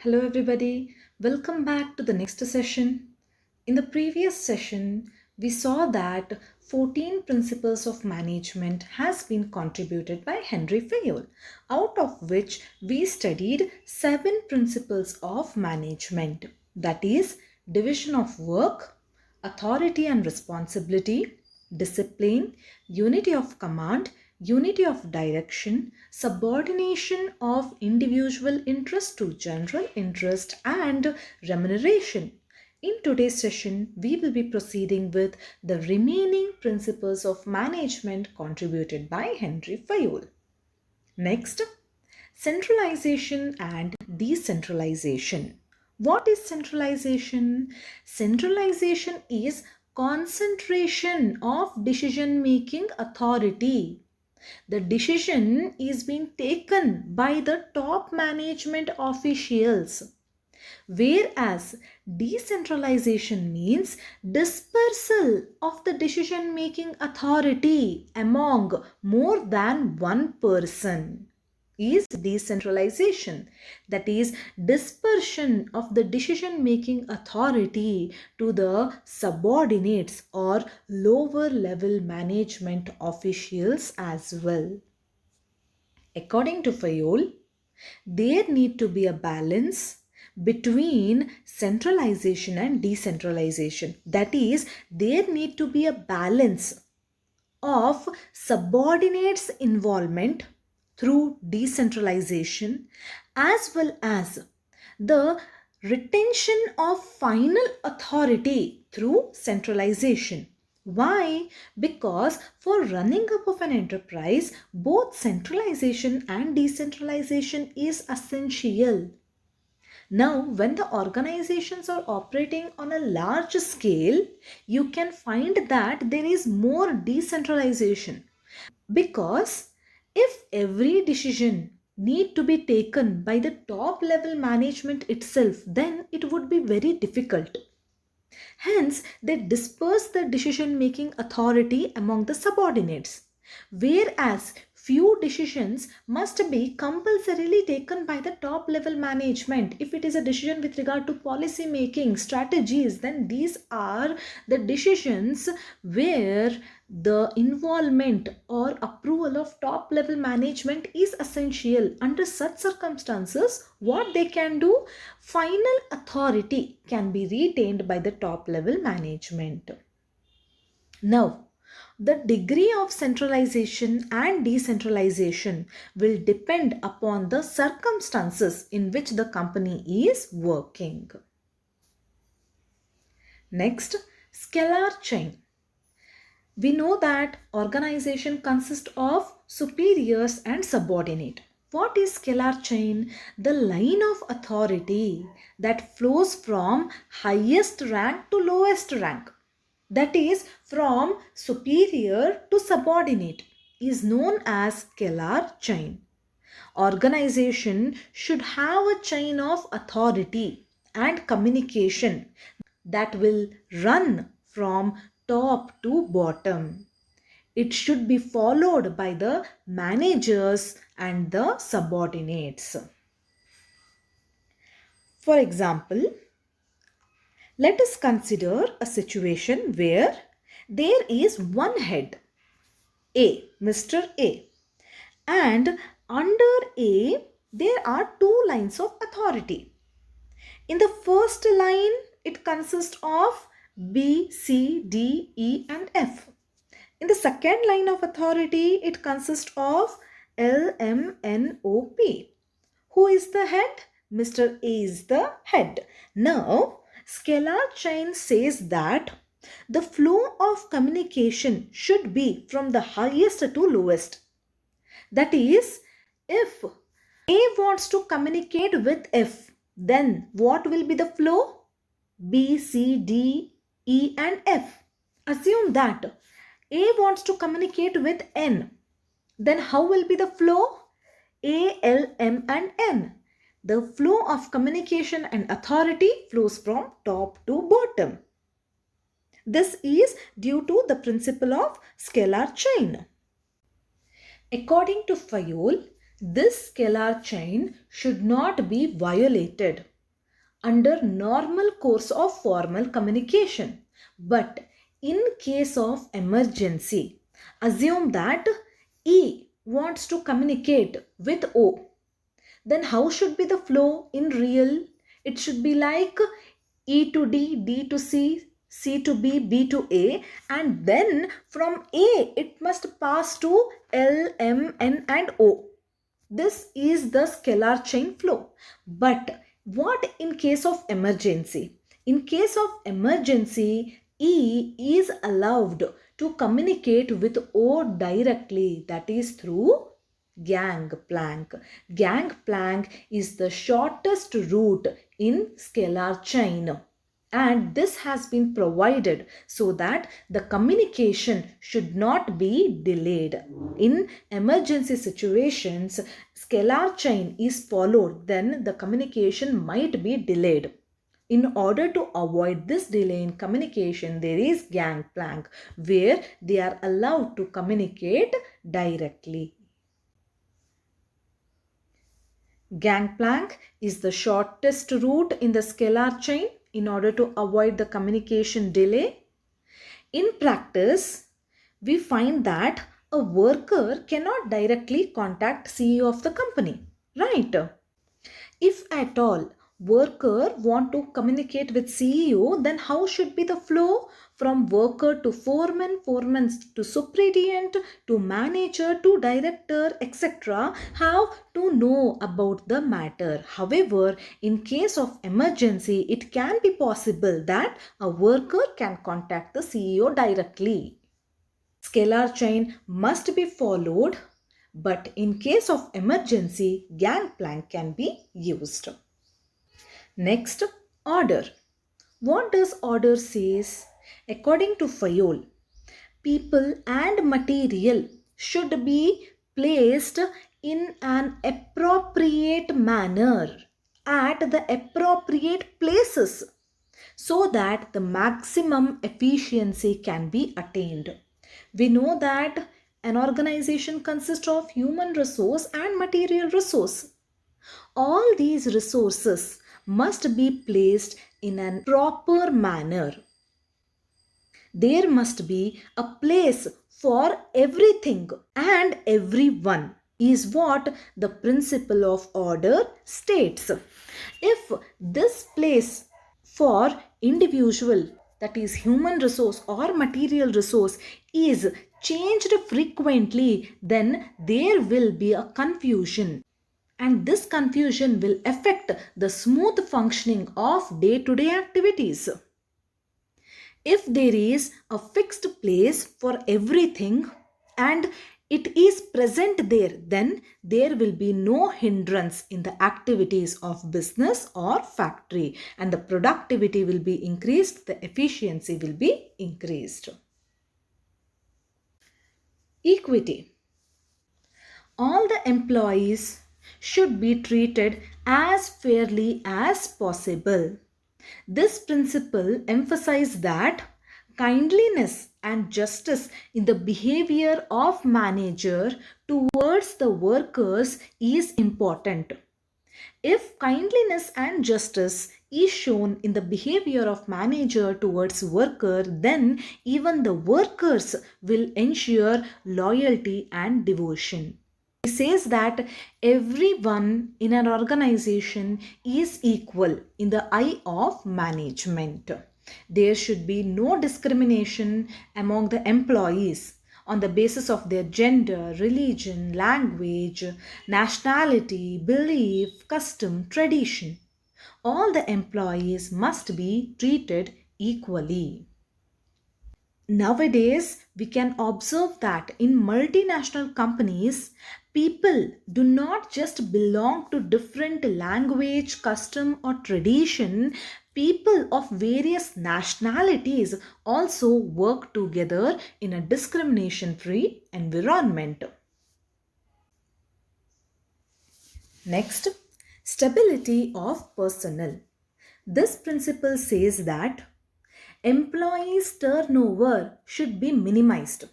Hello everybody, welcome back to the next session. In the previous session, we saw that 14 principles of management has been contributed by Henry Fayol, out of which we studied 7 principles of management, that is division of work, authority and responsibility, discipline, unity of command, unity of direction, subordination of individual interest to general interest, and remuneration. In today's session, we will be proceeding with the remaining principles of management contributed by Henry Fayol. Next, centralization and decentralization. What is centralization? Centralization is concentration of decision-making authority. The decision is being taken by the top management officials. Whereas decentralization means dispersal of the decision making authority among more than one person is decentralization. That is dispersion of the decision making authority to the subordinates or lower level management officials as well. According to Fayol, there need to be a balance between centralization and decentralization. That is, there need to be a balance of subordinates involvement through decentralization as well as the retention of final authority through centralization. Why? Because for running up of an enterprise, both centralization and decentralization is essential. Now, when the organizations are operating on a large scale, you can find that there is more decentralization, because if every decision need to be taken by the top level management itself, then it would be very difficult. Hence, they disperse the decision making authority among the subordinates. Whereas few decisions must be compulsorily taken by the top level management. If it is a decision with regard to policy making strategies, then these are the decisions where the involvement or approval of top level management is essential. Under such circumstances, what they can do, final authority can be retained by the top level management. Now, the degree of centralization and decentralization will depend upon the circumstances in which the company is working. Next, scalar chain. We know that organization consists of superiors and subordinate. What is scalar chain? The line of authority that flows from highest rank to lowest rank, that is from superior to subordinate, is known as scalar chain. Organization should have a chain of authority and communication that will run from top to bottom. It should be followed by the managers and the subordinates. For example, let us consider a situation where there is one head, A, Mr. A, and under A there are two lines of authority. In the first line, it consists of B, C, D, E and F. In the second line of authority, it consists of L, M, N, O, P. Who is the head? Mr. A is the head. Now, scalar chain says that the flow of communication should be from the highest to lowest. That is, if A wants to communicate with F, then what will be the flow? B, C, D, E and F. Assume that A wants to communicate with N. Then how will be the flow? A, L, M and N. The flow of communication and authority flows from top to bottom. This is due to the principle of scalar chain. According to Fayol, This scalar chain should not be violated under normal course of formal communication. But in case of emergency, assume that E wants to communicate with O. Then how should be the flow in real? It should be like E to D, D to C, C to B, B to A, and then from A it must pass to L, M, N and O. This is the scalar chain flow. But what in case of emergency? In case of emergency, E is allowed to communicate with O directly, that is through gangplank. Gangplank is the shortest route in scalar chain, and this has been provided so that the communication should not be delayed. In emergency situations, scalar chain is followed, then the communication might be delayed. In order to avoid this delay in communication, there is gangplank where they are allowed to communicate directly. Gangplank is the shortest route in the scalar chain in order to avoid the communication delay. In practice, we find that a worker cannot directly contact CEO of the company, right? If at all worker want to communicate with CEO, then how should be the flow from worker to foreman, foreman to superintendent to manager to director, etc. How to know about the matter. However, in case of emergency, it can be possible that a worker can contact the CEO directly. Scalar chain must be followed, but in case of emergency, gangplank can be used. Next, order. What does order says? According to Fayol, people and material should be placed in an appropriate manner at the appropriate places so that the maximum efficiency can be attained. We know that an organization consists of human resource and material resource. All these resources must be placed in a proper manner. There must be a place for everything and everyone is what the principle of order states. If this place for individual, that is human resource or material resource, is changed frequently, then there will be a confusion, and this confusion will affect the smooth functioning of day-to-day activities. If there is a fixed place for everything and it is present there, then there will be no hindrance in the activities of business or factory, and the productivity will be increased, the efficiency will be increased. Equity. All the employees should be treated as fairly as possible. This principle emphasizes that kindliness and justice in the behavior of manager towards the workers is important. If kindliness and justice is shown in the behavior of manager towards worker, then even the workers will ensure loyalty and devotion. He says that everyone in an organization is equal in the eye of management. There should be no discrimination among the employees on the basis of their gender, religion, language, nationality, belief, custom, tradition. All the employees must be treated equally. Nowadays, we can observe that in multinational companies, people do not just belong to different language, custom, or tradition. People of various nationalities also work together in a discrimination-free environment. Next, stability of personnel. This principle says that employees' turnover should be minimized.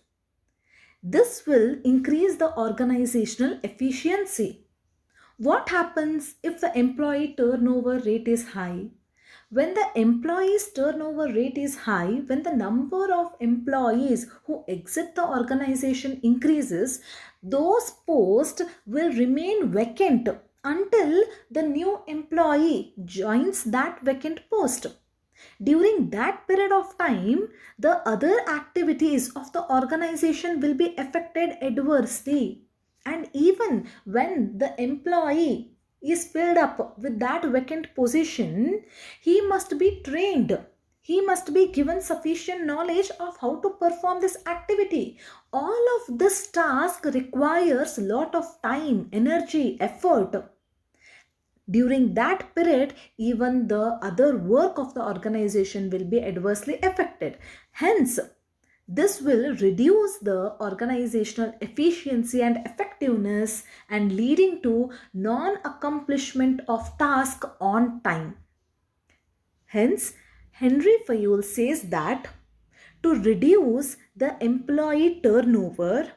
This will increase the organizational efficiency. What happens if the employee turnover rate is high? When the employees turnover rate is high, when the number of employees who exit the organization increases, those posts will remain vacant until the new employee joins that vacant post. During that period of time, the other activities of the organization will be affected adversely. And even when the employee is filled up with that vacant position, he must be trained. He must be given sufficient knowledge of how to perform this activity. All of this task requires a lot of time, energy, effort. During that period, even the other work of the organization will be adversely affected. Hence, this will reduce the organizational efficiency and effectiveness and leading to non-accomplishment of task on time. Hence, Henry Fayol says that to reduce the employee turnover,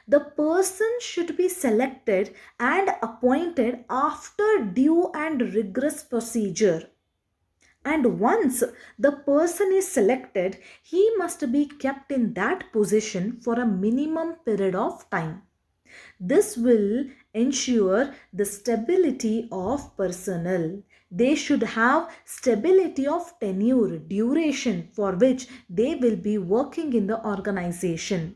the person should be selected and appointed after due and rigorous procedure. And once the person is selected, he must be kept in that position for a minimum period of time. This will ensure the stability of personnel. They should have stability of tenure, duration for which they will be working in the organization.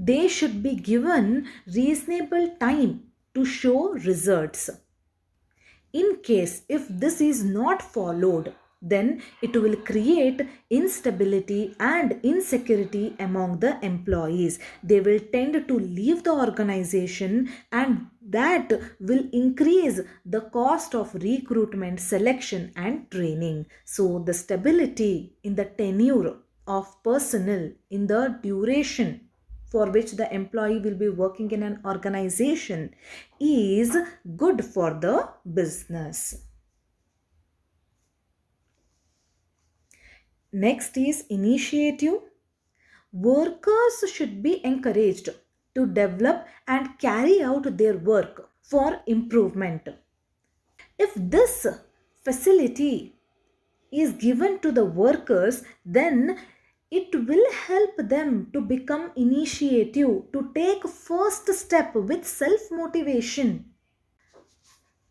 They should be given reasonable time to show results. In case if this is not followed, then it will create instability and insecurity among the employees. They will tend to leave the organization, and that will increase the cost of recruitment, selection and training. So the stability in the tenure of personnel, in the duration for which the employee will be working in an organization, is good for the business. Next is initiative. Workers should be encouraged to develop and carry out their work for improvement. If this facility is given to the workers, then it will help them to become initiative, to take first step with self-motivation.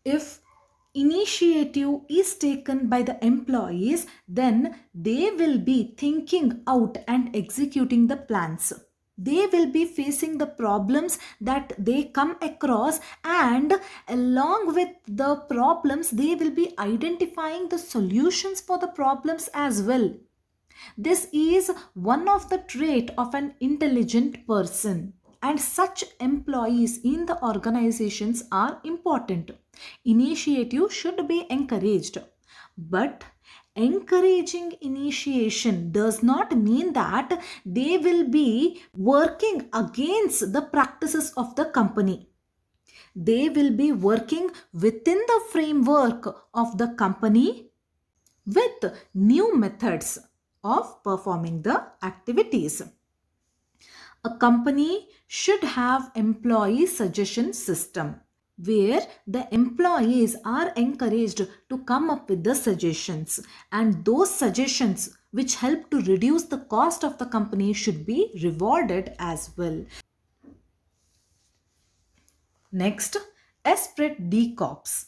If initiative is taken by the employees, then they will be thinking out and executing the plans. They will be facing the problems that they come across, and along with the problems, they will be identifying the solutions for the problems as well. This is one of the trait of an intelligent person, and such employees in the organizations are important. Initiative should be encouraged, but encouraging initiation does not mean that they will be working against the practices of the company. They will be working within the framework of the company with new methods of performing the activities. A company should have employee suggestion system where the employees are encouraged to come up with the suggestions, and those suggestions which help to reduce the cost of the company should be rewarded as well. Next, esprit de corps.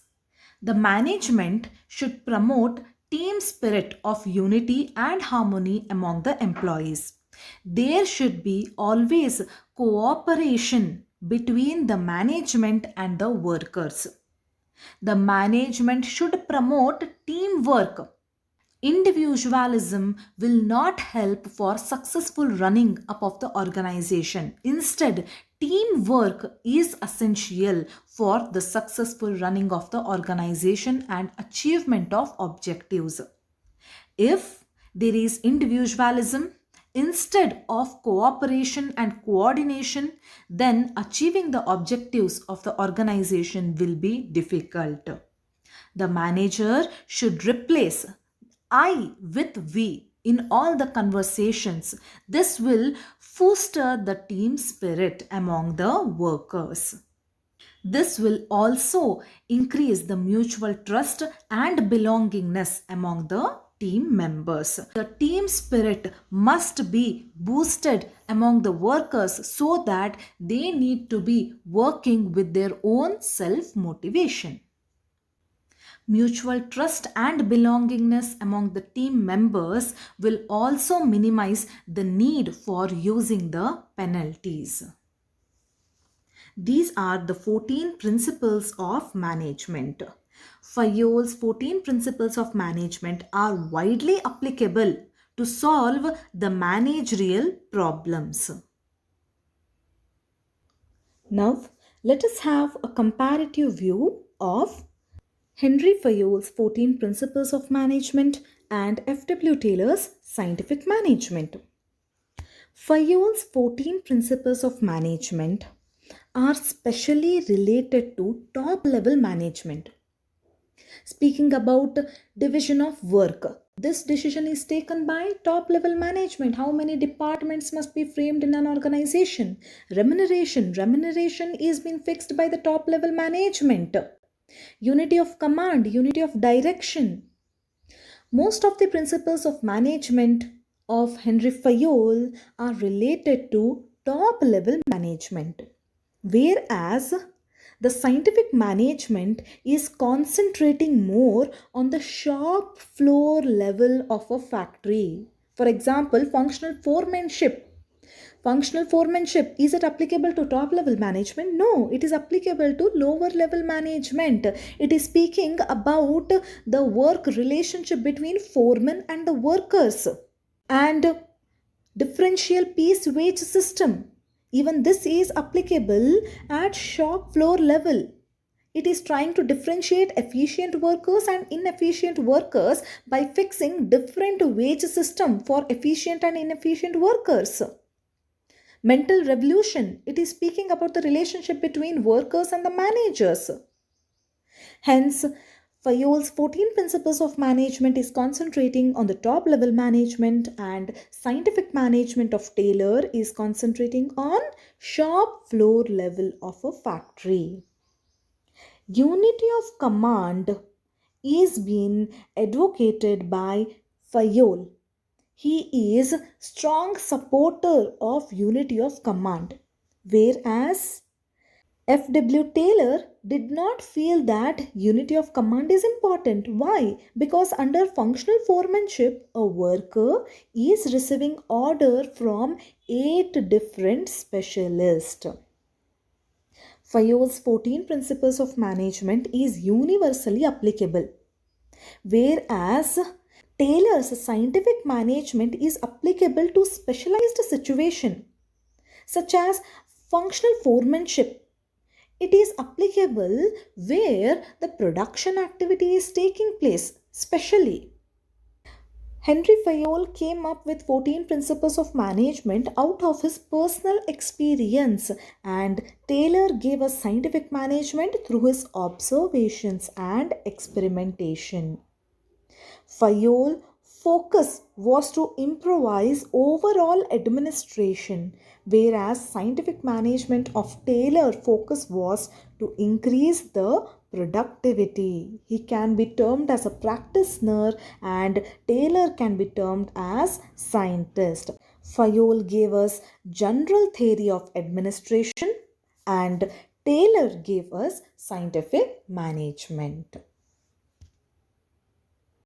The management should promote team spirit of unity and harmony among the employees. There should be always cooperation between the management and the workers. The management should promote teamwork. Individualism will not help for successful running up of the organization. Instead, teamwork is essential for the successful running of the organization and achievement of objectives. If there is individualism instead of cooperation and coordination, then achieving the objectives of the organization will be difficult. The manager should replace I with we in all the conversations. This will foster the team spirit among the workers. This will also increase the mutual trust and belongingness among the team members. The team spirit must be boosted among the workers so that they need to be working with their own self motivation. Mutual trust and belongingness among the team members will also minimize the need for using the penalties. These are the 14 principles of management. Fayol's 14 principles of management are widely applicable to solve the managerial problems. Now, let us have a comparative view of Henry Fayol's 14 principles of management and F.W. Taylor's scientific management. Fayol's 14 principles of management are specially related to top level management. Speaking about division of work, this decision is taken by top level management. How many departments must be framed in an organization? Remuneration is being fixed by the top level management. Unity of command, unity of direction. Most of the principles of management of Henry Fayol are related to top level management, whereas the scientific management is concentrating more on the shop floor level of a factory. For example, functional foremanship. Functional foremanship, is it applicable to top level management? No, it is applicable to lower level management. It is speaking about the work relationship between foreman and the workers. And differential piece wage system, even this is applicable at shop floor level. It is trying to differentiate efficient workers and inefficient workers by fixing different wage system for efficient and inefficient workers. Mental revolution, it is speaking about the relationship between workers and the managers. Hence, Fayol's 14 principles of management is concentrating on the top level management, and scientific management of Taylor is concentrating on shop floor level of a factory. Unity of command is being advocated by Fayol. He is strong supporter of unity of command, whereas F.W. Taylor did not feel that unity of command is important. Why? Because under functional foremanship, a worker is receiving order from 8 different specialists. Fayol's 14 principles of management is universally applicable, whereas Taylor's scientific management is applicable to specialized situation such as functional foremanship. It is applicable where the production activity is taking place, specially. Henry Fayol came up with 14 principles of management out of his personal experience, and Taylor gave us scientific management through his observations and experimentation. Fayol focus was to improvise overall administration, whereas scientific management of Taylor focus was to increase the productivity. He can be termed as a practitioner and Taylor can be termed as scientist. Fayol gave us general theory of administration and Taylor gave us scientific management.